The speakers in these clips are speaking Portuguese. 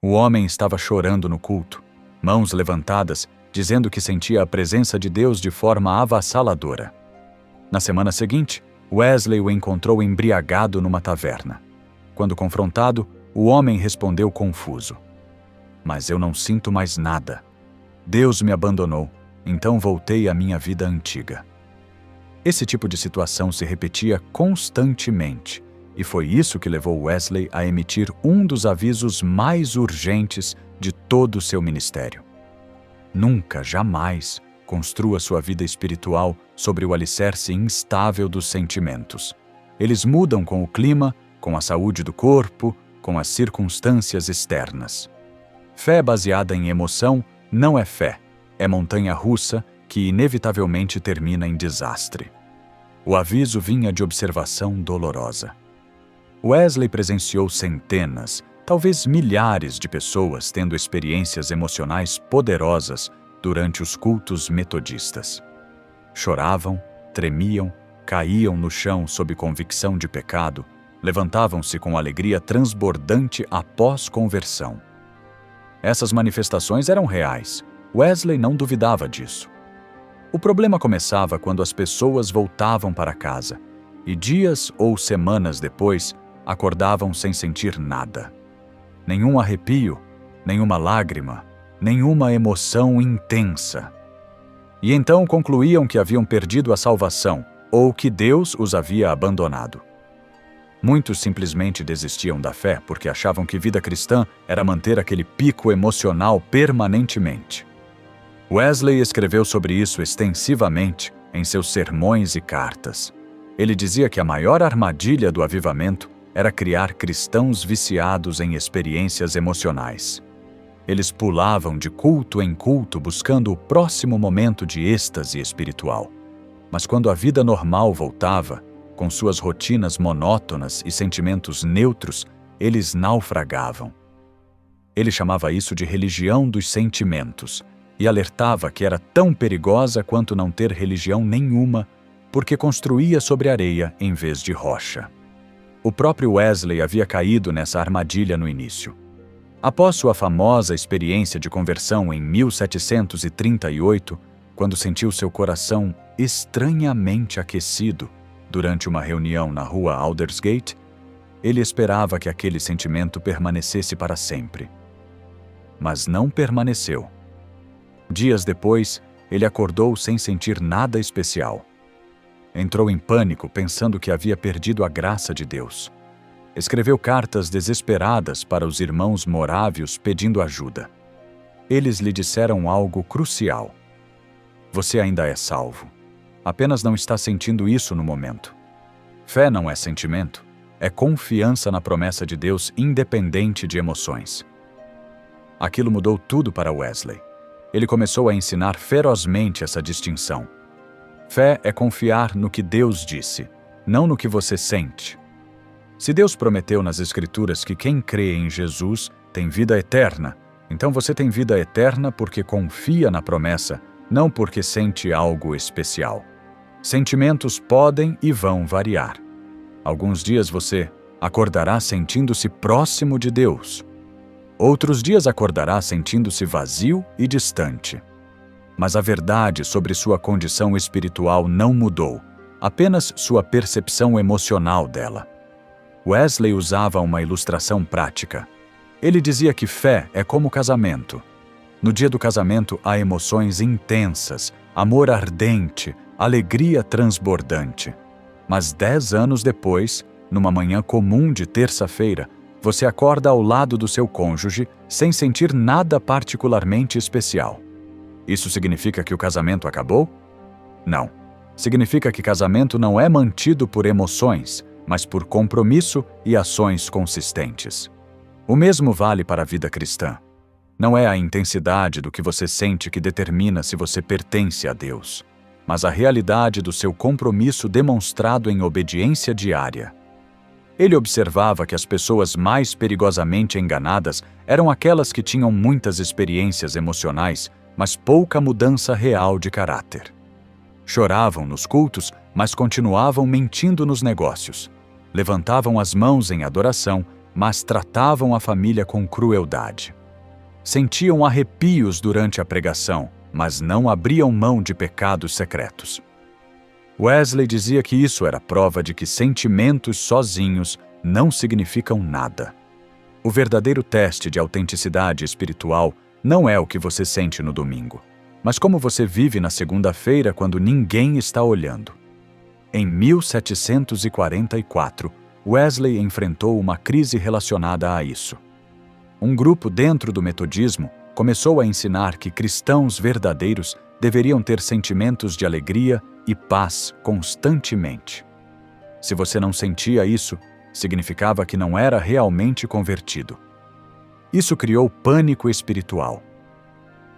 O homem estava chorando no culto, mãos levantadas, dizendo que sentia a presença de Deus de forma avassaladora. Na semana seguinte, Wesley o encontrou embriagado numa taverna. Quando confrontado, o homem respondeu confuso: "Mas eu não sinto mais nada. Deus me abandonou, então voltei à minha vida antiga." Esse tipo de situação se repetia constantemente, e foi isso que levou Wesley a emitir um dos avisos mais urgentes de todo o seu ministério. Nunca, jamais, construa sua vida espiritual sobre o alicerce instável dos sentimentos. Eles mudam com o clima, com a saúde do corpo, com as circunstâncias externas. Fé baseada em emoção não é fé, é montanha-russa que inevitavelmente termina em desastre. O aviso vinha de observação dolorosa. Wesley presenciou centenas, talvez milhares de pessoas tendo experiências emocionais poderosas durante os cultos metodistas. Choravam, tremiam, caíam no chão sob convicção de pecado, levantavam-se com alegria transbordante após conversão. Essas manifestações eram reais. Wesley não duvidava disso. O problema começava quando as pessoas voltavam para casa e dias ou semanas depois acordavam sem sentir nada. Nenhum arrepio, nenhuma lágrima, nenhuma emoção intensa. E então concluíam que haviam perdido a salvação ou que Deus os havia abandonado. Muitos simplesmente desistiam da fé porque achavam que vida cristã era manter aquele pico emocional permanentemente. Wesley escreveu sobre isso extensivamente em seus sermões e cartas. Ele dizia que a maior armadilha do avivamento era criar cristãos viciados em experiências emocionais. Eles pulavam de culto em culto buscando o próximo momento de êxtase espiritual. Mas quando a vida normal voltava, com suas rotinas monótonas e sentimentos neutros, eles naufragavam. Ele chamava isso de religião dos sentimentos e alertava que era tão perigosa quanto não ter religião nenhuma, porque construía sobre areia em vez de rocha. O próprio Wesley havia caído nessa armadilha no início. Após sua famosa experiência de conversão em 1738, quando sentiu seu coração estranhamente aquecido durante uma reunião na rua Aldersgate, ele esperava que aquele sentimento permanecesse para sempre. Mas não permaneceu. Dias depois, ele acordou sem sentir nada especial. Entrou em pânico pensando que havia perdido a graça de Deus. Escreveu cartas desesperadas para os irmãos morávios pedindo ajuda. Eles lhe disseram algo crucial: "Você ainda é salvo. Apenas não está sentindo isso no momento." Fé não é sentimento, é confiança na promessa de Deus independente de emoções. Aquilo mudou tudo para Wesley. Ele começou a ensinar ferozmente essa distinção. Fé é confiar no que Deus disse, não no que você sente. Se Deus prometeu nas Escrituras que quem crê em Jesus tem vida eterna, então você tem vida eterna porque confia na promessa, não porque sente algo especial. Sentimentos podem e vão variar. Alguns dias você acordará sentindo-se próximo de Deus. Outros dias acordará sentindo-se vazio e distante. Mas a verdade sobre sua condição espiritual não mudou, apenas sua percepção emocional dela. Wesley usava uma ilustração prática. Ele dizia que fé é como casamento. No dia do casamento há emoções intensas, amor ardente, alegria transbordante. Mas 10 anos depois, numa manhã comum de terça-feira, você acorda ao lado do seu cônjuge sem sentir nada particularmente especial. Isso significa que o casamento acabou? Não. Significa que casamento não é mantido por emoções, mas por compromisso e ações consistentes. O mesmo vale para a vida cristã. Não é a intensidade do que você sente que determina se você pertence a Deus, mas a realidade do seu compromisso demonstrado em obediência diária. Ele observava que as pessoas mais perigosamente enganadas eram aquelas que tinham muitas experiências emocionais, mas pouca mudança real de caráter. Choravam nos cultos, mas continuavam mentindo nos negócios. Levantavam as mãos em adoração, mas tratavam a família com crueldade. Sentiam arrepios durante a pregação, mas não abriam mão de pecados secretos. Wesley dizia que isso era prova de que sentimentos sozinhos não significam nada. O verdadeiro teste de autenticidade espiritual não é o que você sente no domingo, mas como você vive na segunda-feira quando ninguém está olhando. Em 1744, Wesley enfrentou uma crise relacionada a isso. Um grupo dentro do metodismo começou a ensinar que cristãos verdadeiros deveriam ter sentimentos de alegria e paz constantemente. Se você não sentia isso, significava que não era realmente convertido. Isso criou pânico espiritual.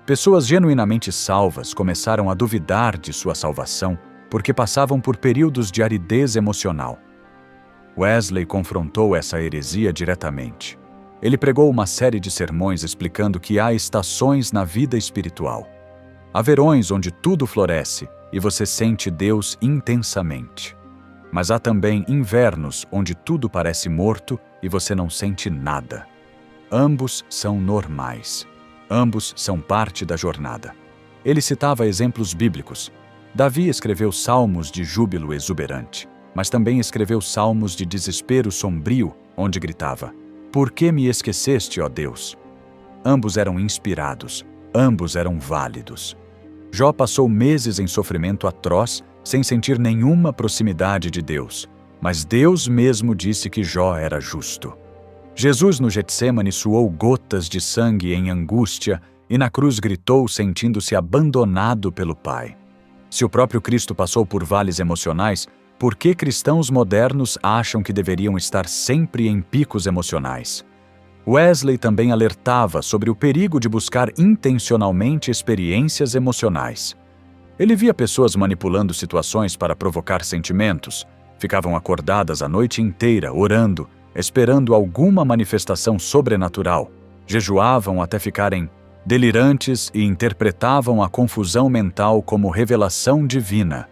Pessoas genuinamente salvas começaram a duvidar de sua salvação porque passavam por períodos de aridez emocional. Wesley confrontou essa heresia diretamente. Ele pregou uma série de sermões explicando que há estações na vida espiritual. Há verões onde tudo floresce e você sente Deus intensamente. Mas há também invernos onde tudo parece morto e você não sente nada. Ambos são normais. Ambos são parte da jornada. Ele citava exemplos bíblicos. Davi escreveu salmos de júbilo exuberante, mas também escreveu salmos de desespero sombrio, onde gritava: "Por que me esqueceste, ó Deus?" Ambos eram inspirados, ambos eram válidos. Jó passou meses em sofrimento atroz, sem sentir nenhuma proximidade de Deus, mas Deus mesmo disse que Jó era justo. Jesus no Getsêmani suou gotas de sangue em angústia e na cruz gritou sentindo-se abandonado pelo Pai. Se o próprio Cristo passou por vales emocionais, por que cristãos modernos acham que deveriam estar sempre em picos emocionais? Wesley também alertava sobre o perigo de buscar intencionalmente experiências emocionais. Ele via pessoas manipulando situações para provocar sentimentos, ficavam acordadas a noite inteira orando, esperando alguma manifestação sobrenatural, jejuavam até ficarem delirantes e interpretavam a confusão mental como revelação divina.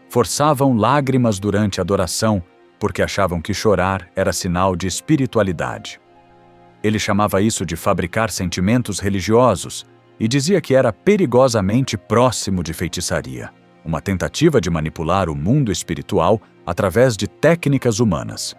Forçavam lágrimas durante a adoração porque achavam que chorar era sinal de espiritualidade. Ele chamava isso de fabricar sentimentos religiosos e dizia que era perigosamente próximo de feitiçaria, uma tentativa de manipular o mundo espiritual através de técnicas humanas.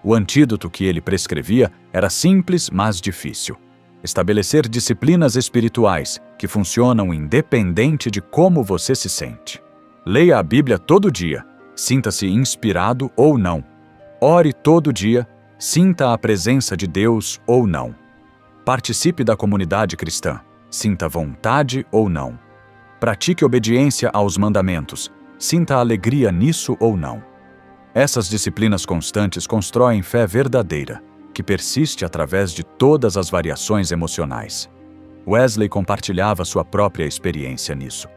O antídoto que ele prescrevia era simples, mas difícil. Estabelecer disciplinas espirituais que funcionam independente de como você se sente. Leia a Bíblia todo dia, sinta-se inspirado ou não. Ore todo dia, sinta a presença de Deus ou não. Participe da comunidade cristã, sinta vontade ou não. Pratique obediência aos mandamentos, sinta alegria nisso ou não. Essas disciplinas constantes constroem fé verdadeira, que persiste através de todas as variações emocionais. Wesley compartilhava sua própria experiência nisso.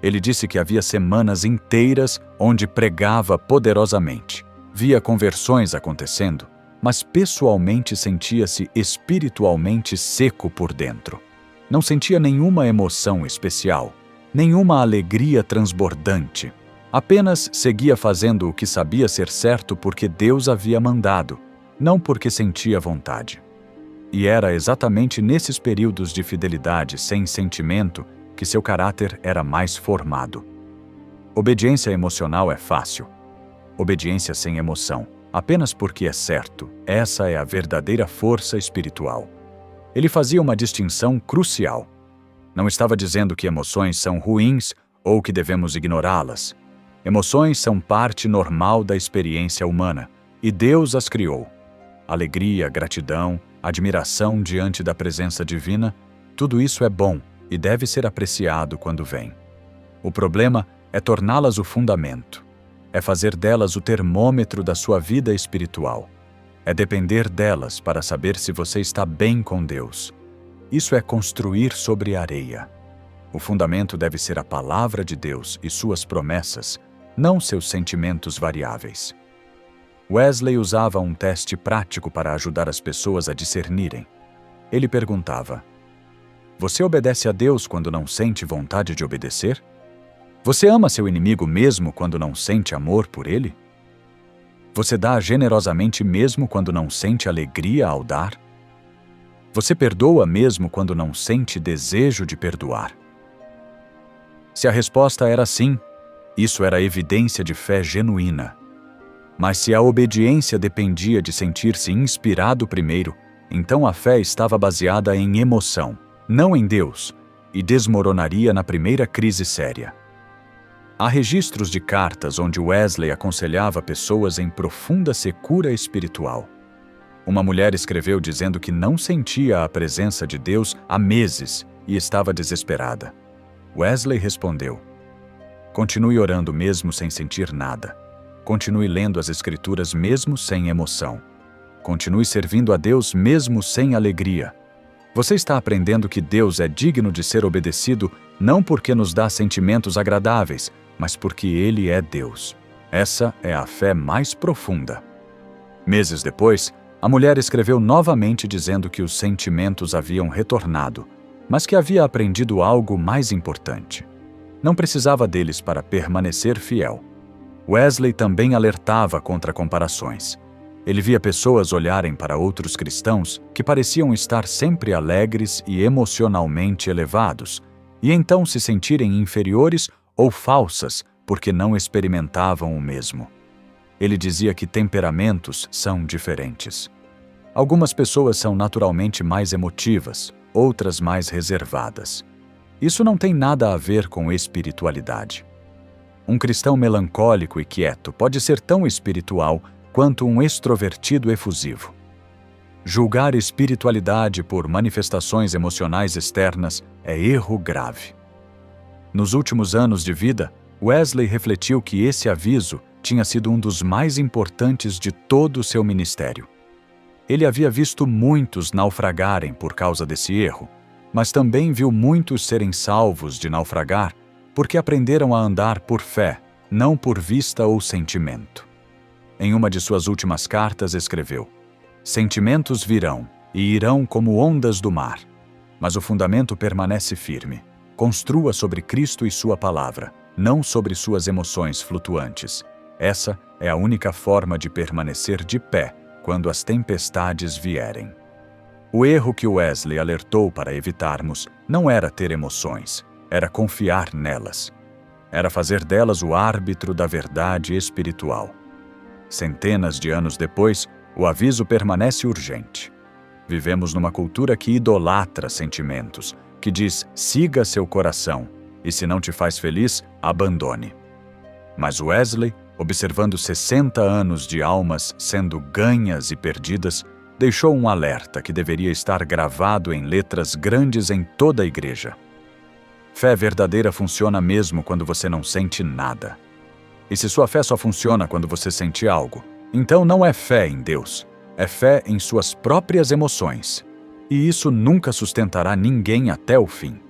Ele disse que havia semanas inteiras onde pregava poderosamente, via conversões acontecendo, mas pessoalmente sentia-se espiritualmente seco por dentro. Não sentia nenhuma emoção especial, nenhuma alegria transbordante. Apenas seguia fazendo o que sabia ser certo porque Deus havia mandado, não porque sentia vontade. E era exatamente nesses períodos de fidelidade sem sentimento que seu caráter era mais formado. Obediência emocional é fácil. Obediência sem emoção, apenas porque é certo, essa é a verdadeira força espiritual. Ele fazia uma distinção crucial. Não estava dizendo que emoções são ruins ou que devemos ignorá-las. Emoções são parte normal da experiência humana, e Deus as criou. Alegria, gratidão, admiração diante da presença divina, tudo isso é bom e deve ser apreciado quando vem. O problema é torná-las o fundamento. É fazer delas o termômetro da sua vida espiritual. É depender delas para saber se você está bem com Deus. Isso é construir sobre areia. O fundamento deve ser a palavra de Deus e suas promessas, não seus sentimentos variáveis. Wesley usava um teste prático para ajudar as pessoas a discernirem. Ele perguntava: "Você obedece a Deus quando não sente vontade de obedecer? Você ama seu inimigo mesmo quando não sente amor por ele?" Você dá generosamente mesmo quando não sente alegria ao dar? Você perdoa mesmo quando não sente desejo de perdoar? Se a resposta era sim, isso era evidência de fé genuína. Mas se a obediência dependia de sentir-se inspirado primeiro, então a fé estava baseada em emoção, não em Deus, e desmoronaria na primeira crise séria. Há registros de cartas onde Wesley aconselhava pessoas em profunda secura espiritual. Uma mulher escreveu dizendo que não sentia a presença de Deus há meses e estava desesperada. Wesley respondeu: continue orando mesmo sem sentir nada. Continue lendo as Escrituras mesmo sem emoção. Continue servindo a Deus mesmo sem alegria. Você está aprendendo que Deus é digno de ser obedecido não porque nos dá sentimentos agradáveis, mas porque Ele é Deus. Essa é a fé mais profunda. Meses depois, a mulher escreveu novamente dizendo que os sentimentos haviam retornado, mas que havia aprendido algo mais importante. Não precisava deles para permanecer fiel. Wesley também alertava contra comparações. Ele via pessoas olharem para outros cristãos que pareciam estar sempre alegres e emocionalmente elevados, e então se sentirem inferiores ou falsas porque não experimentavam o mesmo. Ele dizia que temperamentos são diferentes. Algumas pessoas são naturalmente mais emotivas, outras mais reservadas. Isso não tem nada a ver com espiritualidade. Um cristão melancólico e quieto pode ser tão espiritual quanto um extrovertido efusivo. Julgar espiritualidade por manifestações emocionais externas é erro grave. Nos últimos anos de vida, Wesley refletiu que esse aviso tinha sido um dos mais importantes de todo o seu ministério. Ele havia visto muitos naufragarem por causa desse erro, mas também viu muitos serem salvos de naufragar porque aprenderam a andar por fé, não por vista ou sentimento. Em uma de suas últimas cartas escreveu: sentimentos virão e irão como ondas do mar, mas o fundamento permanece firme. Construa sobre Cristo e sua palavra, não sobre suas emoções flutuantes. Essa é a única forma de permanecer de pé quando as tempestades vierem. O erro que Wesley alertou para evitarmos não era ter emoções, era confiar nelas. Era fazer delas o árbitro da verdade espiritual. Centenas de anos depois, o aviso permanece urgente. Vivemos numa cultura que idolatra sentimentos, que diz: siga seu coração, e se não te faz feliz, abandone. Mas Wesley, observando 60 anos de almas sendo ganhas e perdidas, deixou um alerta que deveria estar gravado em letras grandes em toda a igreja. Fé verdadeira funciona mesmo quando você não sente nada. E se sua fé só funciona quando você sente algo, então não é fé em Deus, é fé em suas próprias emoções. E isso nunca sustentará ninguém até o fim.